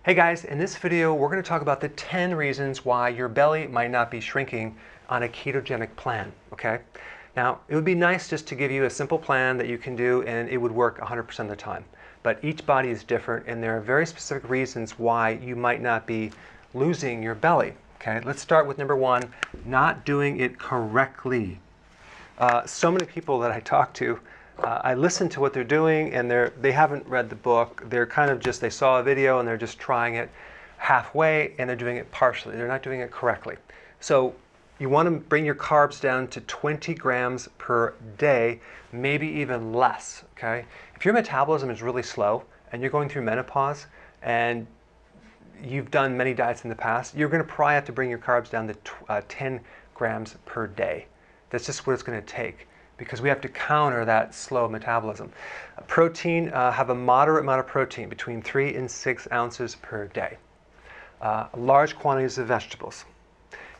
Hey guys, in this video we're going to talk about the 10 reasons why your belly might not be shrinking on a ketogenic plan, okay? Now, it would be nice just to give you a simple plan that you can do and it would work 100% of the time. But each body is different and there are very specific reasons why you might not be losing your belly, okay? Let's start with number one, not doing it correctly. So many people that I talk to, I listen to what they're doing and they haven't read the book. They're kind of just, they saw a video and they're just trying it halfway and they're doing it partially. They're not doing it correctly. So you want to bring your carbs down to 20 grams per day, maybe even less, okay? If your metabolism is really slow and you're going through menopause and you've done many diets in the past, you're going to probably have to bring your carbs down to 10 grams per day. That's just what it's going to take, because we have to counter that slow metabolism. Protein, have a moderate amount of protein, between 3 and 6 ounces per day. Large quantities of vegetables.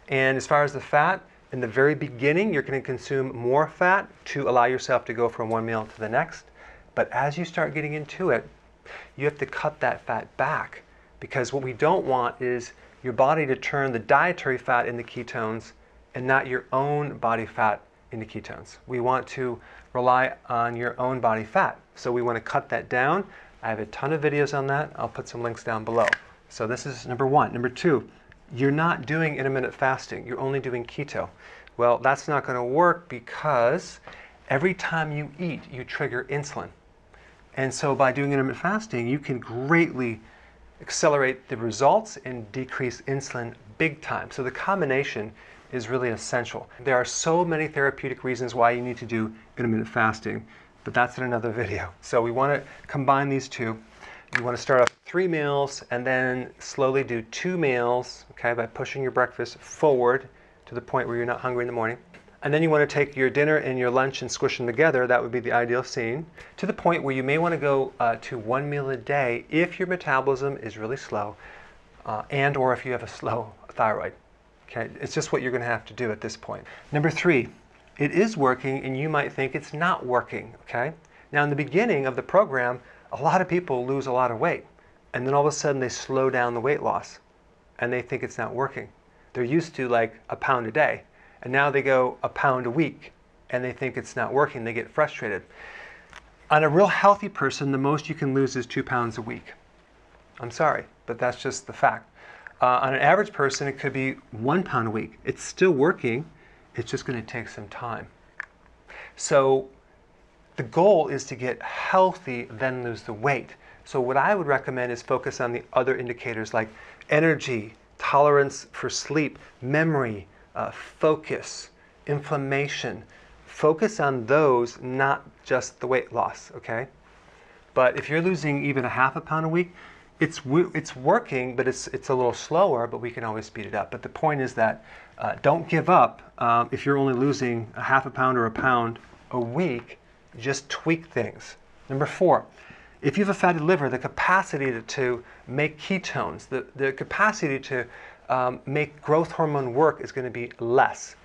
And as far as the fat, in the very beginning, you're going to consume more fat to allow yourself to go from one meal to the next. But as you start getting into it, you have to cut that fat back, because what we don't want is your body to turn the dietary fat into ketones and not your own body fat into ketones. We want to rely on your own body fat. So we want to cut that down. I have a ton of videos on that. I'll put some links down below. So this is number one. Number two, you're not doing intermittent fasting. You're only doing keto. Well, that's not going to work because every time you eat, you trigger insulin. And so by doing intermittent fasting, you can greatly accelerate the results and decrease insulin big time. So the combination is really essential. There are so many therapeutic reasons why you need to do intermittent fasting, but that's in another video. So we want to combine these two. You want to start off with 3 meals and then slowly do 2 meals, okay, by pushing your breakfast forward to the point where you're not hungry in the morning. And then you want to take your dinner and your lunch and squish them together. That would be the ideal scene, to the point where you may want to go to 1 meal a day if your metabolism is really slow and or if you have a slow thyroid. Okay, it's just what you're going to have to do at this point. Number 3, it is working and you might think it's not working, okay? Now in the beginning of the program, a lot of people lose a lot of weight and then all of a sudden they slow down the weight loss and they think it's not working. They're used to like a pound a day and now they go a pound a week and they think it's not working. They get frustrated. On a real healthy person, the most you can lose is 2 pounds a week. I'm sorry, but that's just the fact. On an average person, it could be 1 pound a week. It's still working. It's just going to take some time. So the goal is to get healthy, then lose the weight. So what I would recommend is focus on the other indicators like energy, tolerance for sleep, memory, focus, inflammation. Focus on those, not just the weight loss, okay? But if you're losing even a half a pound a week, it's working, but it's a little slower, but we can always speed it up. But the point is that don't give up if you're only losing a half a pound or a pound a week. Just tweak things. Number 4, if you have a fatty liver, the capacity to make ketones, the capacity to make growth hormone work is going to be less.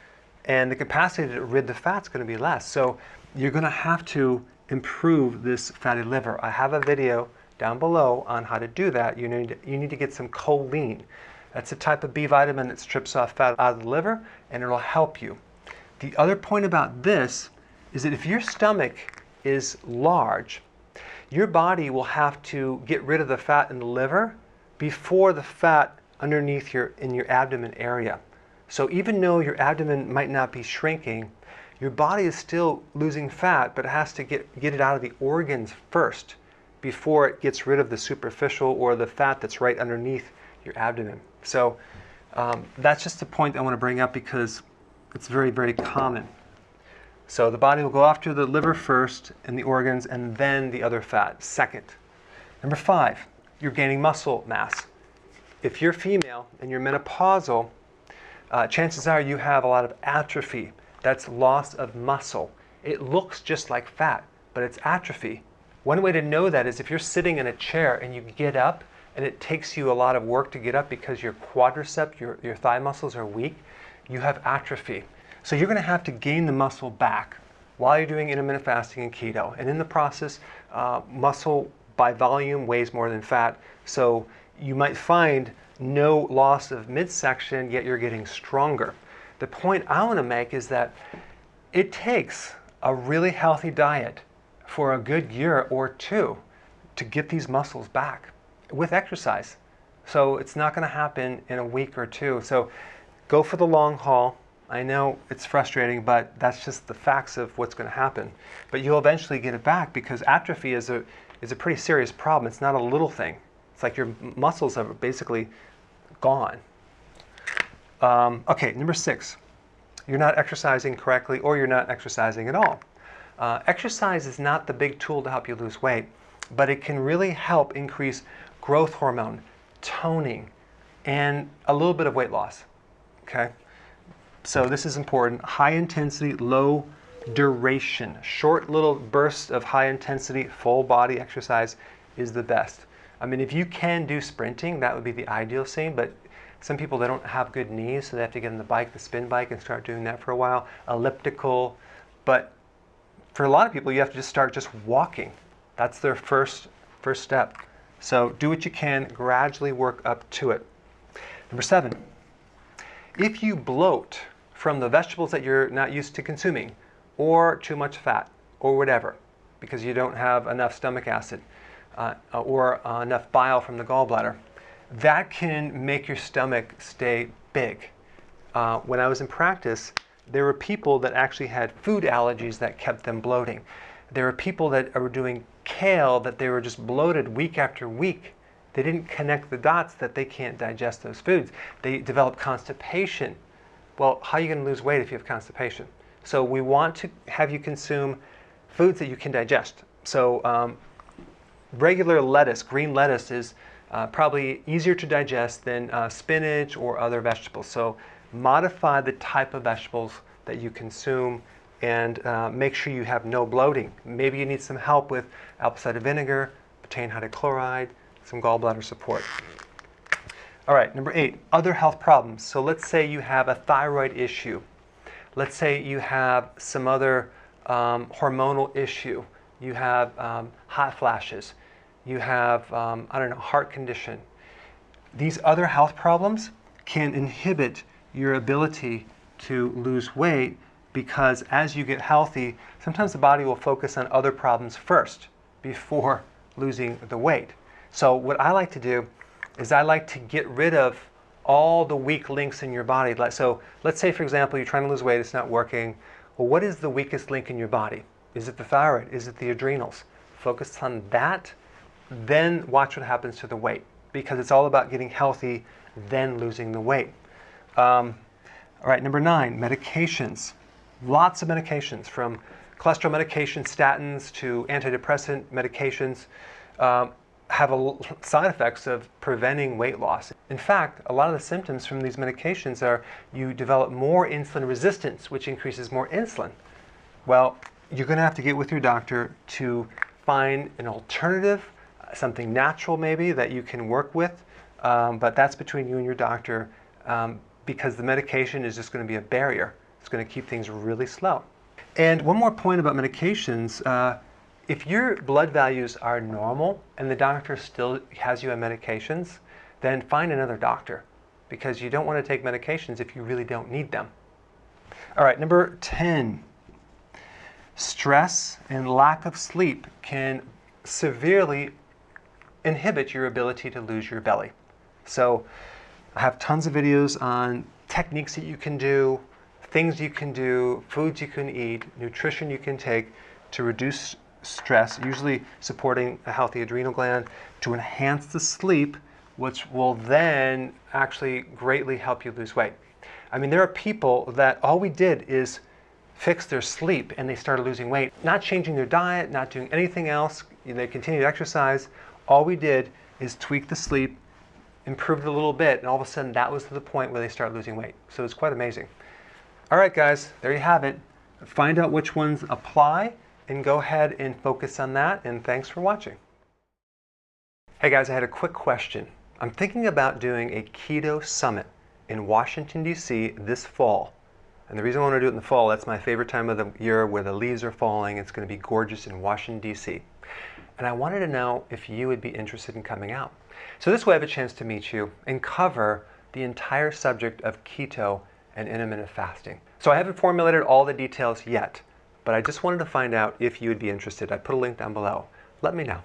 And the capacity to rid the fat is going to be less. So you're going to have to improve this fatty liver. I have a video down below on how to do that. You need to get some choline. That's a type of B vitamin that strips off fat out of the liver and it'll help you. The other point about this is that if your stomach is large, your body will have to get rid of the fat in the liver before the fat underneath in your abdomen area. So even though your abdomen might not be shrinking, your body is still losing fat, but it has to get it out of the organs first before it gets rid of the superficial or the fat that's right underneath your abdomen. So that's just a point I want to bring up because it's very, very common. So the body will go after the liver first and the organs and then the other fat second. Number 5, you're gaining muscle mass. If you're female and you're menopausal, chances are you have a lot of atrophy. That's loss of muscle. It looks just like fat, but it's atrophy. One way to know that is if you're sitting in a chair and you get up and it takes you a lot of work to get up because your quadricep, your thigh muscles are weak, you have atrophy. So you're going to have to gain the muscle back while you're doing intermittent fasting and keto. And in the process, muscle by volume weighs more than fat. So you might find no loss of midsection, yet you're getting stronger. The point I want to make is that it takes a really healthy diet for a good year or two to get these muscles back with exercise. So it's not going to happen in a week or two. So go for the long haul. I know it's frustrating, but that's just the facts of what's going to happen. But you'll eventually get it back, because atrophy is a pretty serious problem. It's not a little thing. It's like your muscles are basically gone. Okay, number 6. You're not exercising correctly, or you're not exercising at all. Exercise is not the big tool to help you lose weight, but it can really help increase growth hormone, toning, and a little bit of weight loss. Okay? So this is important. High intensity, low duration. Short little bursts of high intensity, full body exercise is the best. I mean, if you can do sprinting, that would be the ideal scene, but some people, they don't have good knees, so they have to get on the bike, the spin bike, and start doing that for a while. Elliptical. But for a lot of people, you have to just start just walking. That's their first step. So do what you can, gradually work up to it. Number 7, if you bloat from the vegetables that you're not used to consuming, or too much fat, or whatever, because you don't have enough stomach acid, or enough bile from the gallbladder, that can make your stomach stay big. When I was in practice, there were people that actually had food allergies that kept them bloating. There were people that were doing kale that they were just bloated week after week. They didn't connect the dots that they can't digest those foods. They developed constipation. Well, how are you going to lose weight if you have constipation? So we want to have you consume foods that you can digest. So regular lettuce, green lettuce, is probably easier to digest than spinach or other vegetables. So modify the type of vegetables that you consume, and make sure you have no bloating. Maybe you need some help with apple cider vinegar, betaine hydrochloride, some gallbladder support. All right, number 8, other health problems. So let's say you have a thyroid issue. Let's say you have some other hormonal issue. You have hot flashes. You have, I don't know, heart condition. These other health problems can inhibit your ability to lose weight, because as you get healthy, sometimes the body will focus on other problems first before losing the weight. So what I like to do is I like to get rid of all the weak links in your body. So let's say, for example, you're trying to lose weight, it's not working. Well, what is the weakest link in your body? Is it the thyroid? Is it the adrenals? Focus on that, then watch what happens to the weight, because it's all about getting healthy, then losing the weight. All right, number 9, medications. Lots of medications, from cholesterol medication, statins, to antidepressant medications, have side effects of preventing weight loss. In fact, a lot of the symptoms from these medications are you develop more insulin resistance, which increases more insulin. Well, you're going to have to get with your doctor to find an alternative, something natural maybe that you can work with, but that's between you and your doctor, because the medication is just going to be a barrier. It's going to keep things really slow. And one more point about medications. If your blood values are normal and the doctor still has you on medications, then find another doctor, because you don't want to take medications if you really don't need them. All right, number 10. Stress and lack of sleep can severely inhibit your ability to lose your belly. So I have tons of videos on techniques that you can do, things you can do, foods you can eat, nutrition you can take to reduce stress, usually supporting a healthy adrenal gland, to enhance the sleep, which will then actually greatly help you lose weight. I mean, there are people that all we did is fix their sleep and they started losing weight, not changing their diet, not doing anything else. They continued to exercise. All we did is tweak the sleep, improved it a little bit, and all of a sudden that was to the point where they start losing weight. So it's quite amazing. All right, guys, there you have it. Find out which ones apply and go ahead and focus on that, and thanks for watching. Hey guys, I had a quick question. I'm thinking about doing a keto summit in Washington, D.C. this fall. And the reason I want to do it in the fall, that's my favorite time of the year where the leaves are falling. It's going to be gorgeous in Washington, D.C. And I wanted to know if you would be interested in coming out. So this way I have a chance to meet you and cover the entire subject of keto and intermittent fasting. So I haven't formulated all the details yet, but I just wanted to find out if you would be interested. I put a link down below. Let me know.